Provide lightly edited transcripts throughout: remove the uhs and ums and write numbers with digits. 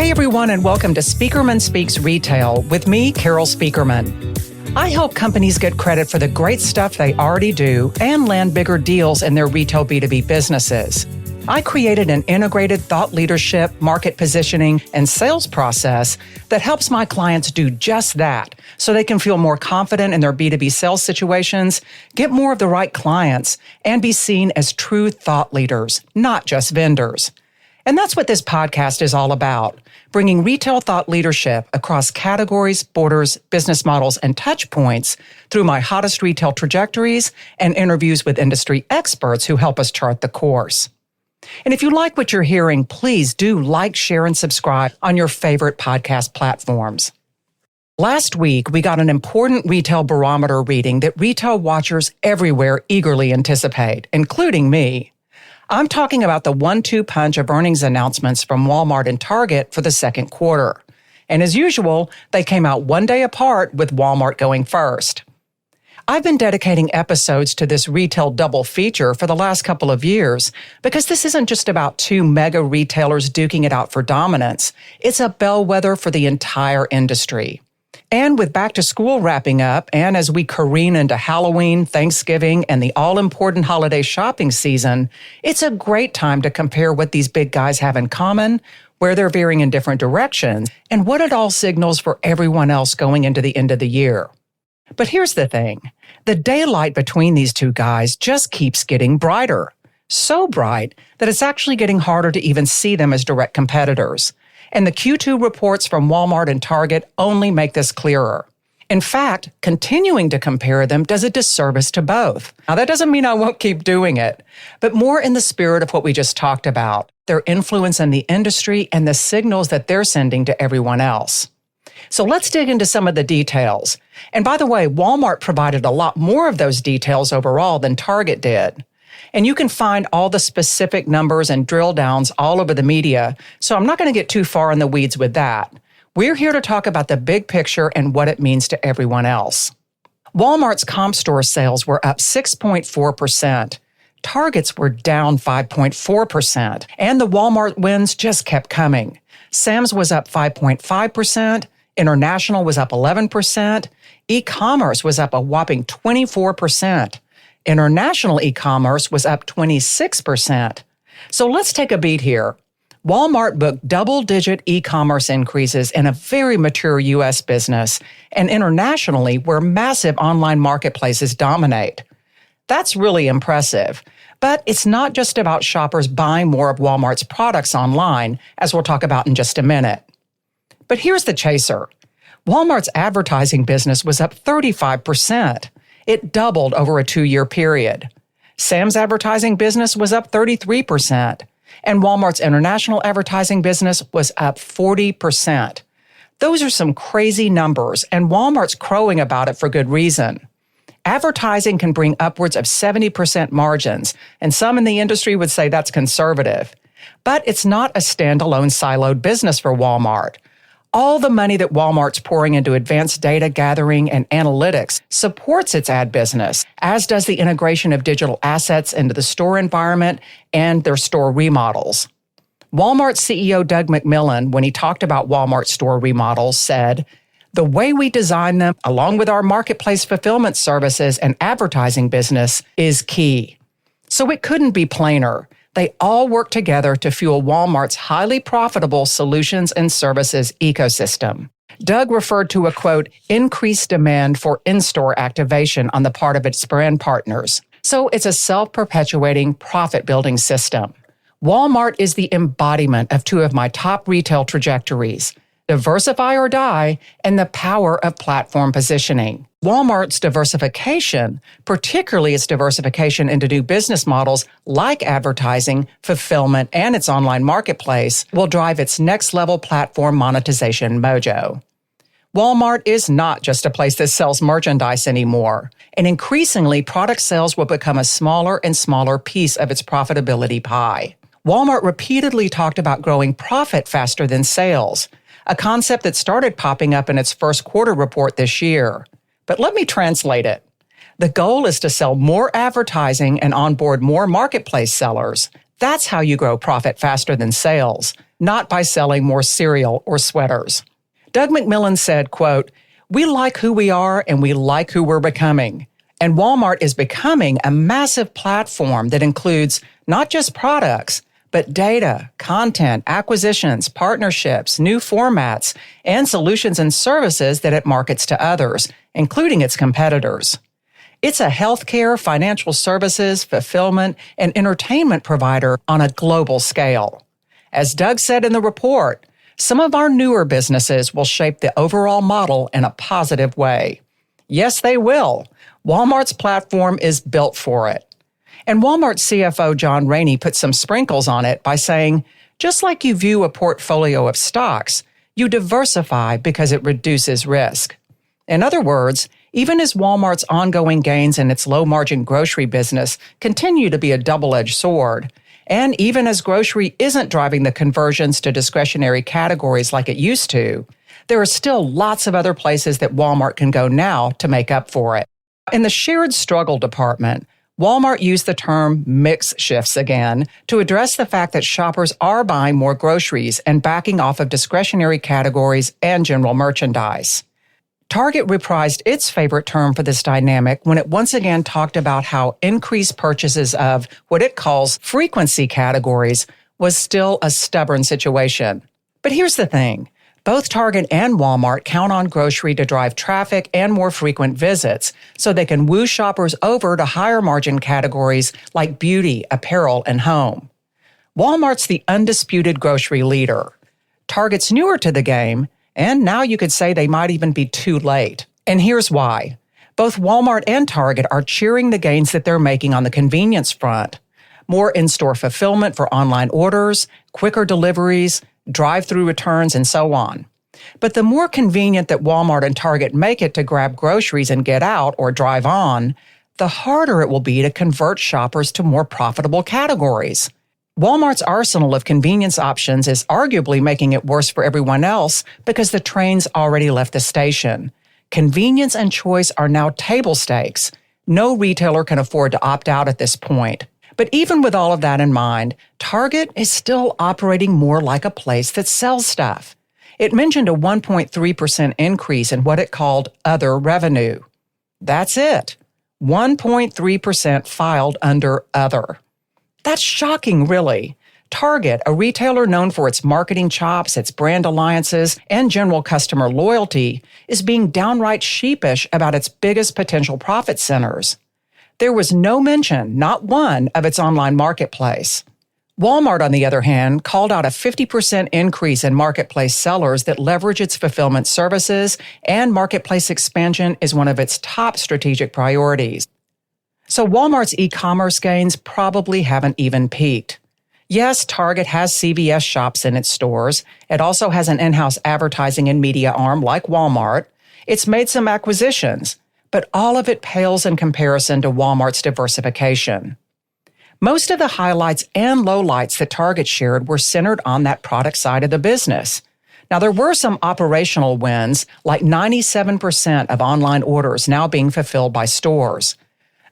Hey everyone, and welcome to Spieckerman Speaks Retail with me, Carol Spieckerman. I help companies get credit for the great stuff they already do and land bigger deals in their retail B2B businesses. I created an integrated thought leadership, market positioning, and sales process that helps my clients do just that so they can feel more confident in their B2B sales situations, get more of the right clients, and be seen as true thought leaders, not just vendors. And that's what this podcast is all about, bringing retail thought leadership across categories, borders, business models, and touch points through my hottest retail trajectories and interviews with industry experts who help us chart the course. And if you like what you're hearing, please do like, share, and subscribe on your favorite podcast platforms. Last week, we got an important retail barometer reading that retail watchers everywhere eagerly anticipate, including me. I'm talking about the 1-2 punch of earnings announcements from Walmart and Target for the second quarter. And as usual, they came out one day apart, with Walmart going first. I've been dedicating episodes to this retail double feature for the last couple of years because this isn't just about two mega retailers duking it out for dominance. It's a bellwether for the entire industry. And with back to school wrapping up, and as we careen into Halloween, Thanksgiving, and the all-important holiday shopping season, it's a great time to compare what these big guys have in common, where they're veering in different directions, and what it all signals for everyone else going into the end of the year. But here's the thing. The daylight between these two guys just keeps getting brighter. So bright that it's actually getting harder to even see them as direct competitors. And the Q2 reports from Walmart and Target only make this clearer. In fact, continuing to compare them does a disservice to both. Now, that doesn't mean I won't keep doing it, but more in the spirit of what we just talked about, their influence in the industry and the signals that they're sending to everyone else. So let's dig into some of the details. And by the way, Walmart provided a lot more of those details overall than Target did. And you can find all the specific numbers and drill downs all over the media, so I'm not going to get too far in the weeds with that. We're here to talk about the big picture and what it means to everyone else. Walmart's comp store sales were up 6.4%. Target's were down 5.4%. And the Walmart wins just kept coming. Sam's was up 5.5%. International was up 11%. E-commerce was up a whopping 24%. International e-commerce was up 26%. So let's take a beat here. Walmart booked double-digit e-commerce increases in a very mature U.S. business, and internationally, where massive online marketplaces dominate. That's really impressive. But it's not just about shoppers buying more of Walmart's products online, as we'll talk about in just a minute. But here's the chaser. Walmart's advertising business was up 35%. It doubled over a 2-year period. Sam's advertising business was up 33%, and Walmart's international advertising business was up 40%. Those are some crazy numbers, and Walmart's crowing about it for good reason. Advertising can bring upwards of 70% margins, and some in the industry would say that's conservative. But it's not a standalone siloed business for Walmart. All the money that Walmart's pouring into advanced data gathering and analytics supports its ad business, as does the integration of digital assets into the store environment and their store remodels. Walmart CEO Doug McMillon, when he talked about Walmart store remodels, said, "The way we design them, along with our marketplace fulfillment services and advertising business, is key." So it couldn't be plainer. They all work together to fuel Walmart's highly profitable solutions and services ecosystem. Doug referred to a, quote, increased demand for in-store activation on the part of its brand partners. So it's a self-perpetuating, profit-building system. Walmart is the embodiment of two of my top retail trajectories, diversify or die, and the power of platform positioning. Walmart's diversification, particularly its diversification into new business models like advertising, fulfillment, and its online marketplace, will drive its next-level platform monetization mojo. Walmart is not just a place that sells merchandise anymore, and increasingly, product sales will become a smaller and smaller piece of its profitability pie. Walmart repeatedly talked about growing profit faster than sales, a concept that started popping up in its first quarter report this year. But let me translate it. The goal is to sell more advertising and onboard more marketplace sellers. That's how you grow profit faster than sales. not by selling more cereal or sweaters. Doug McMillon said, quote, "We like who we are and we like who we're becoming. And Walmart is becoming a massive platform that includes not just products, but data, content, acquisitions, partnerships, new formats, and solutions and services that it markets to others, including its competitors. It's a healthcare, financial services, fulfillment, and entertainment provider on a global scale. As Doug said in the report, some of our newer businesses will shape the overall model in a positive way. Yes, they will. Walmart's platform is built for it." And Walmart CFO John Rainey put some sprinkles on it by saying, "Just like you view a portfolio of stocks, you diversify because it reduces risk." In other words, even as Walmart's ongoing gains in its low-margin grocery business continue to be a double-edged sword, and even as grocery isn't driving the conversions to discretionary categories like it used to, there are still lots of other places that Walmart can go now to make up for it. In the shared struggle department, Walmart used the term mix shifts again to address the fact that shoppers are buying more groceries and backing off of discretionary categories and general merchandise. Target reprised its favorite term for this dynamic when it once again talked about how increased purchases of what it calls frequency categories was still a stubborn situation. But here's the thing. Both Target and Walmart count on grocery to drive traffic and more frequent visits, so they can woo shoppers over to higher margin categories like beauty, apparel, and home. Walmart's the undisputed grocery leader. Target's newer to the game, and now you could say they might even be too late. And here's why. Both Walmart and Target are cheering the gains that they're making on the convenience front. More in-store fulfillment for online orders, quicker deliveries, drive-through returns, and so on. But the more convenient that Walmart and Target make it to grab groceries and get out or drive on, the harder it will be to convert shoppers to more profitable categories. Walmart's arsenal of convenience options is arguably making it worse for everyone else because the train's already left the station. Convenience and choice are now table stakes. No retailer can afford to opt out at this point. But even with all of that in mind, Target is still operating more like a place that sells stuff. It mentioned a 1.3% increase in what it called other revenue. That's it. 1.3% filed under other. That's shocking, really. Target, a retailer known for its marketing chops, its brand alliances, and general customer loyalty, is being downright sheepish about its biggest potential profit centers. There was no mention, not one, of its online marketplace. Walmart, on the other hand, called out a 50% increase in marketplace sellers that leverage its fulfillment services, and marketplace expansion is one of its top strategic priorities. So Walmart's e-commerce gains probably haven't even peaked. Yes, Target has CVS shops in its stores. It also has an in-house advertising and media arm like Walmart. It's made some acquisitions, but all of it pales in comparison to Walmart's diversification. Most of the highlights and lowlights that Target shared were centered on that product side of the business. Now, there were some operational wins, like 97% of online orders now being fulfilled by stores.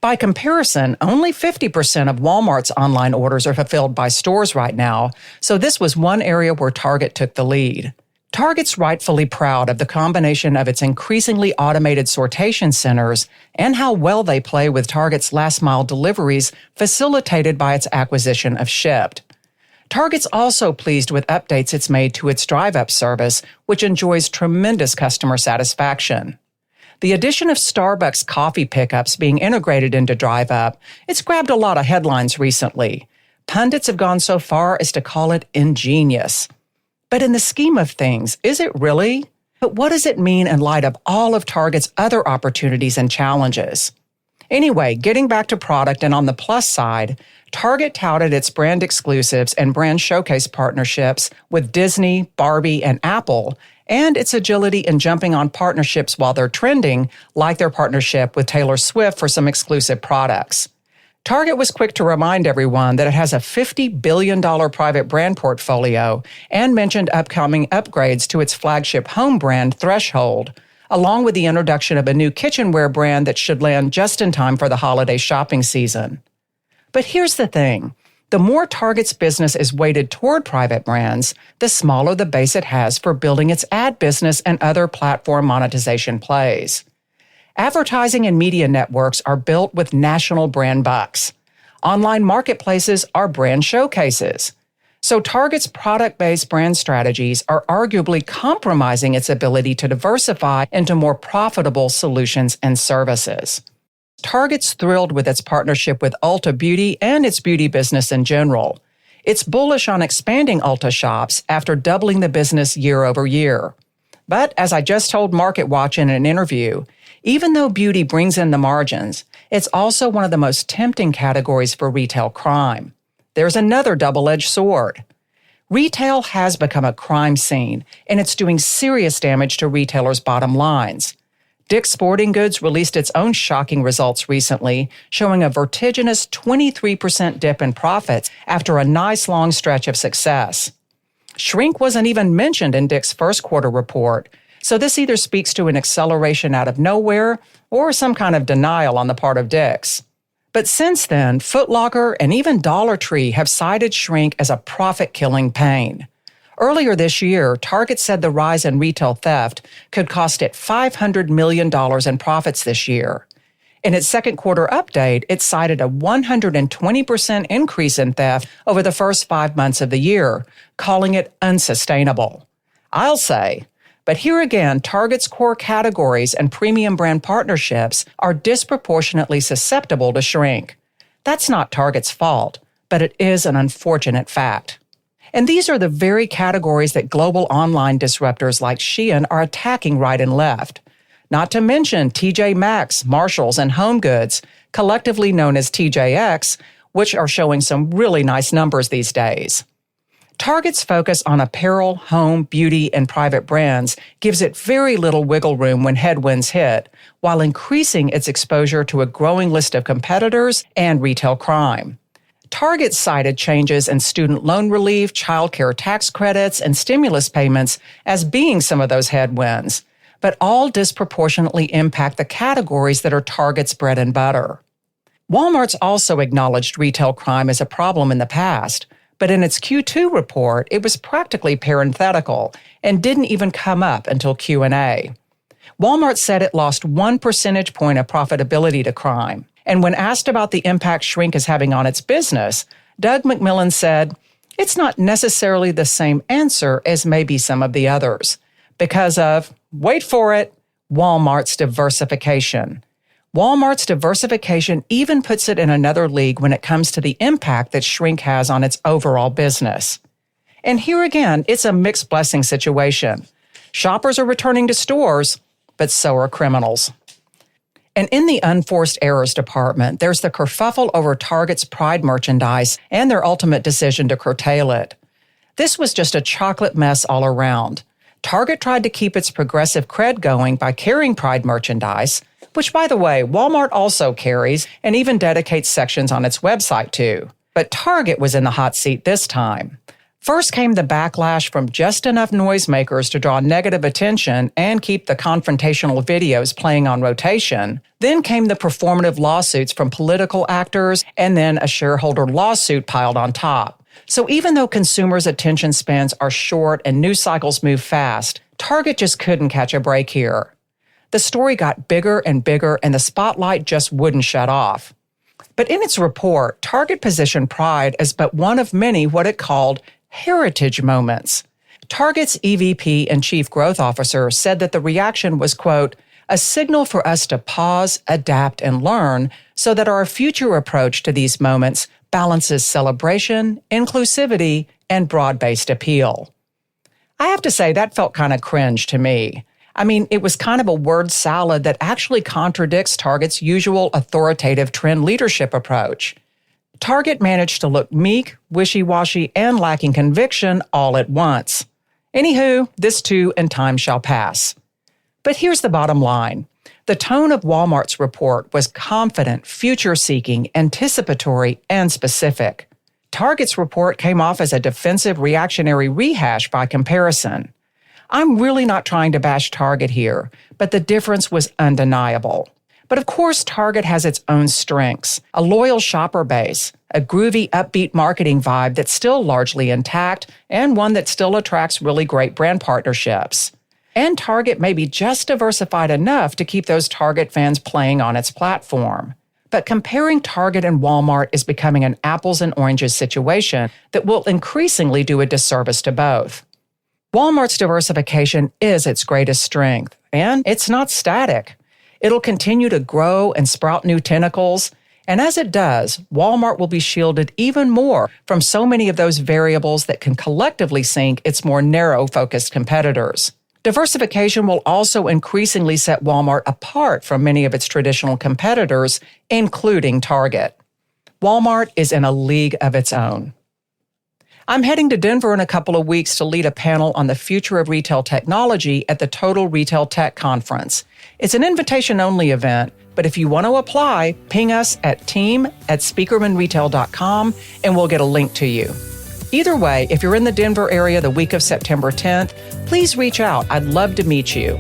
By comparison, only 50% of Walmart's online orders are fulfilled by stores right now, so this was one area where Target took the lead. Target's rightfully proud of the combination of its increasingly automated sortation centers and how well they play with Target's last-mile deliveries facilitated by its acquisition of Shipt. Target's also pleased with updates it's made to its drive-up service, which enjoys tremendous customer satisfaction. The addition of Starbucks coffee pickups being integrated into drive-up, it's grabbed a lot of headlines recently. Pundits have gone so far as to call it ingenious. But in the scheme of things, is it really? But what does it mean in light of all of Target's other opportunities and challenges? Anyway, getting back to product and on the plus side, Target touted its brand exclusives and brand showcase partnerships with Disney, Barbie, and Apple, and its agility in jumping on partnerships while they're trending, like their partnership with Taylor Swift for some exclusive products. Target was quick to remind everyone that it has a $50 billion private brand portfolio and mentioned upcoming upgrades to its flagship home brand, Threshold, along with the introduction of a new kitchenware brand that should land just in time for the holiday shopping season. But here's the thing. The more Target's business is weighted toward private brands, the smaller the base it has for building its ad business and other platform monetization plays. Advertising and media networks are built with national brand bucks. Online marketplaces are brand showcases. So Target's product-based brand strategies are arguably compromising its ability to diversify into more profitable solutions and services. Target's thrilled with its partnership with Ulta Beauty and its beauty business in general. It's bullish on expanding Ulta shops after doubling the business year over year. But as I just told MarketWatch in an interview, even though beauty brings in the margins, it's also one of the most tempting categories for retail crime. There's another double-edged sword. Retail has become a crime scene, and it's doing serious damage to retailers' bottom lines. Dick's Sporting Goods released its own shocking results recently, showing a vertiginous 23% dip in profits after a nice long stretch of success. Shrink wasn't even mentioned in Dick's first quarter report, so this either speaks to an acceleration out of nowhere or some kind of denial on the part of Dick's. But since then, Foot Locker and even Dollar Tree have cited shrink as a profit-killing pain. Earlier this year, Target said the rise in retail theft could cost it $500 million in profits this year. In its second quarter update, it cited a 120% increase in theft over the first 5 months of the year, calling it unsustainable. I'll say, but here again, Target's core categories and premium brand partnerships are disproportionately susceptible to shrink. That's not Target's fault, but it is an unfortunate fact. And these are the very categories that global online disruptors like Shein are attacking right and left. Not to mention TJ Maxx, Marshalls, and HomeGoods, collectively known as TJX, which are showing some really nice numbers these days. Target's focus on apparel, home, beauty, and private brands gives it very little wiggle room when headwinds hit, while increasing its exposure to a growing list of competitors and retail crime. Target cited changes in student loan relief, child care tax credits, and stimulus payments as being some of those headwinds, but all disproportionately impact the categories that are Target's bread and butter. Walmart's also acknowledged retail crime as a problem in the past, but in its Q2 report, it was practically parenthetical and didn't even come up until Q&A. Walmart said it lost 1 percentage point of profitability to crime. And when asked about the impact shrink is having on its business, Doug McMillon said, "It's not necessarily the same answer as maybe some of the others, because of, wait for it, Walmart's diversification. Walmart's diversification even puts it in another league when it comes to the impact that shrink has on its overall business." And here again, it's a mixed blessing situation. Shoppers are returning to stores, but so are criminals. And in the unforced errors department, there's the kerfuffle over Target's Pride merchandise and their ultimate decision to curtail it. This was just a chocolate mess all around. Target tried to keep its progressive cred going by carrying Pride merchandise, which, by the way, Walmart also carries and even dedicates sections on its website to. But Target was in the hot seat this time. First came the backlash from just enough noisemakers to draw negative attention and keep the confrontational videos playing on rotation. Then came the performative lawsuits from political actors, and then a shareholder lawsuit piled on top. So even though consumers' attention spans are short and news cycles move fast, Target just couldn't catch a break here. The story got bigger and bigger, and the spotlight just wouldn't shut off. But in its report, Target positioned Pride as but one of many what it called heritage moments. Target's EVP and Chief Growth Officer said that the reaction was, quote, "a signal for us to pause, adapt, and learn so that our future approach to these moments balances celebration, inclusivity, and broad-based appeal." I have to say that felt kind of cringe to me. I mean, it was kind of a word salad that actually contradicts Target's usual authoritative trend leadership approach. Target managed to look meek, wishy-washy, and lacking conviction all at once. Anywho, this too in time shall pass. But here's the bottom line. The tone of Walmart's report was confident, future-seeking, anticipatory, and specific. Target's report came off as a defensive, reactionary rehash by comparison. I'm really not trying to bash Target here, but the difference was undeniable. But of course, Target has its own strengths, a loyal shopper base, a groovy, upbeat marketing vibe that's still largely intact, and one that still attracts really great brand partnerships. And Target may be just diversified enough to keep those Target fans playing on its platform. But comparing Target and Walmart is becoming an apples and oranges situation that will increasingly do a disservice to both. Walmart's diversification is its greatest strength, and it's not static. It'll continue to grow and sprout new tentacles, and as it does, Walmart will be shielded even more from so many of those variables that can collectively sink its more narrow-focused competitors. Diversification will also increasingly set Walmart apart from many of its traditional competitors, including Target. Walmart is in a league of its own. I'm heading to Denver in a couple of weeks to lead a panel on the future of retail technology at the Total Retail Tech Conference. It's an invitation-only event, but if you want to apply, ping us at team@speakermanretail.com and we'll get a link to you. Either way, if you're in the Denver area the week of September 10th, please reach out. I'd love to meet you.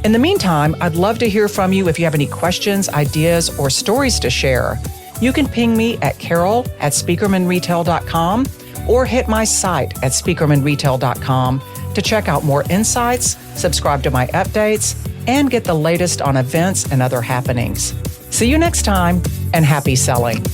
In the meantime, I'd love to hear from you if you have any questions, ideas, or stories to share. You can ping me at carol@speakermanretail.com or hit my site at speakermanretail.com to check out more insights, subscribe to my updates, and get the latest on events and other happenings. See you next time, and happy selling.